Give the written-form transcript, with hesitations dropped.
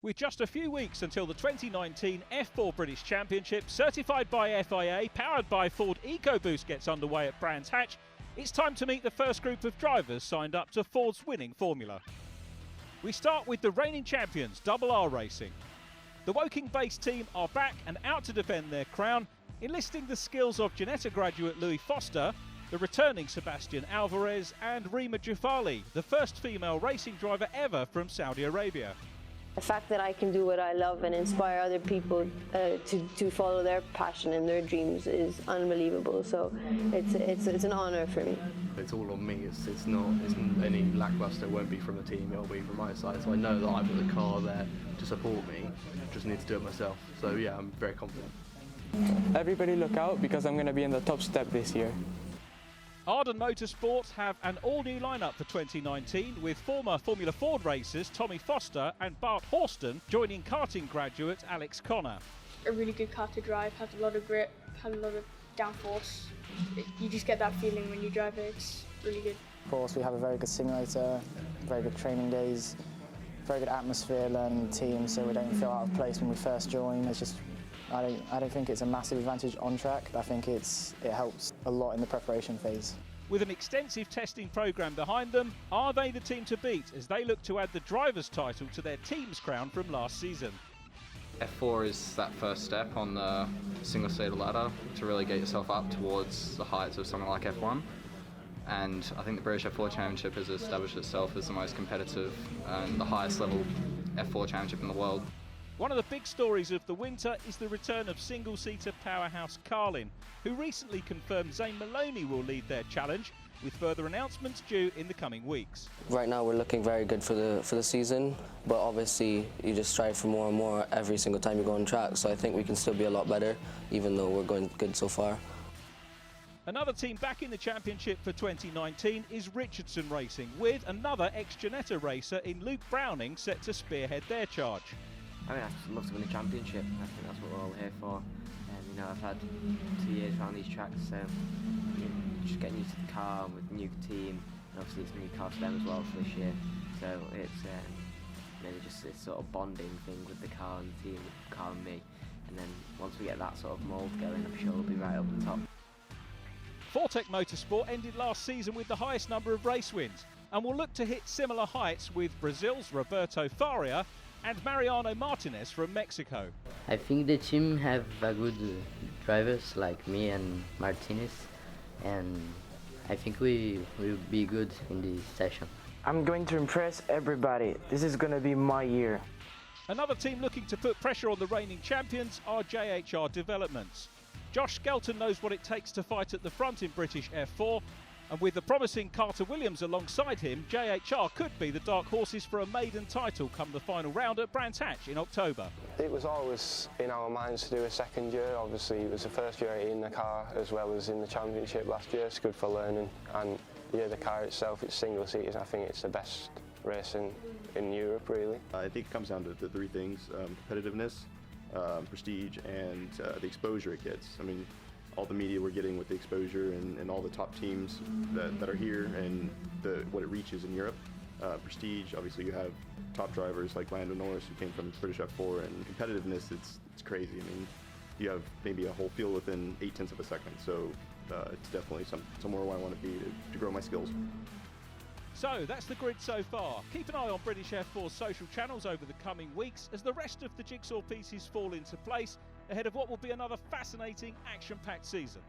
With just a few weeks until the 2019 F4 British Championship, certified by FIA, powered by Ford EcoBoost, gets underway at Brands Hatch, it's time to meet the first group of drivers signed up to Ford's winning formula. We start with the reigning champions, RR Racing. The Woking-based team are back and out to defend their crown, enlisting the skills of Ginetta graduate Louis Foster, the returning Sebastian Alvarez and Rima Jufali, the first female racing driver ever from Saudi Arabia. The fact that I can do what I love and inspire other people to follow their passion and their dreams is unbelievable. So it's an honour for me. It's all on me. It's not any lackluster. It won't be from the team. It'll be from my side. So I know that I've got the car there to support me. Just need to do it myself. So yeah, I'm very confident. Everybody look out because I'm going to be in the top step this year. Arden Motorsport have an all-new lineup for 2019 with former Formula Ford racers Tommy Foster and Bart Horston joining karting graduate Alex Connor. A really good car to drive, has a lot of grip, has a lot of downforce. You just get that feeling when you drive it, it's really good. Of course, we have a very good simulator, very good training days, very good atmosphere, learning the team, so we don't feel out of place when we first join. It's just, I don't think it's a massive advantage on track. I think it helps a lot in the preparation phase. With an extensive testing programme behind them, are they the team to beat as they look to add the driver's title to their team's crown from last season? F4 is that first step on the single-seater ladder to really get yourself up towards the heights of something like F1. And I think the British F4 Championship has established itself as the most competitive and the highest level F4 Championship in the world. One of the big stories of the winter is the return of single-seater powerhouse Carlin, who recently confirmed Zane Maloney will lead their challenge, with further announcements due in the coming weeks. Right now we're looking very good for the season, but obviously you just strive for more and more every single time you go on track, so I think we can still be a lot better, even though we're going good so far. Another team back in the championship for 2019 is Richardson Racing, with another ex-Ginetta racer in Luke Browning set to spearhead their charge. I mean, I'd love to win the championship. I think that's what we're all here for. I've had 2 years around these tracks, so just getting used to the car with the new team, and obviously it's a new car for them as well for this year. So it's maybe just this sort of bonding thing with the car and the team, with the car and me. And then once we get that sort of mould going, I'm sure we'll be right up the top. Fortec Motorsport ended last season with the highest number of race wins and will look to hit similar heights with Brazil's Roberto Faria and Mariano Martinez from Mexico. I think the team have a good drivers like me and Martinez, and I think we will be good in this session. I'm going to impress everybody. This is going to be my year. Another team looking to put pressure on the reigning champions are JHR Developments. Josh Skelton knows what it takes to fight at the front in British F4, and with the promising Carter Williams alongside him, JHR could be the dark horses for a maiden title come the final round at Brands Hatch in October. It was always in our minds to do a second year. Obviously it was the first year in the car as well as in the championship last year. It's good for learning, and yeah, the car itself, it's single seaters. I think it's the best racing in Europe really. I think it comes down to the three things: competitiveness, prestige, and the exposure it gets. I mean, all the media we're getting with the exposure and all the top teams that are here and what it reaches in Europe. Prestige, obviously you have top drivers like Lando Norris who came from British F4, and competitiveness, it's crazy. I mean, you have maybe a whole field within 0.8 of a second, so it's definitely somewhere where I want to be to grow my skills. So that's the grid so far. Keep an eye on British F4's social channels over the coming weeks as the rest of the jigsaw pieces fall into place ahead of what will be another fascinating, action-packed season.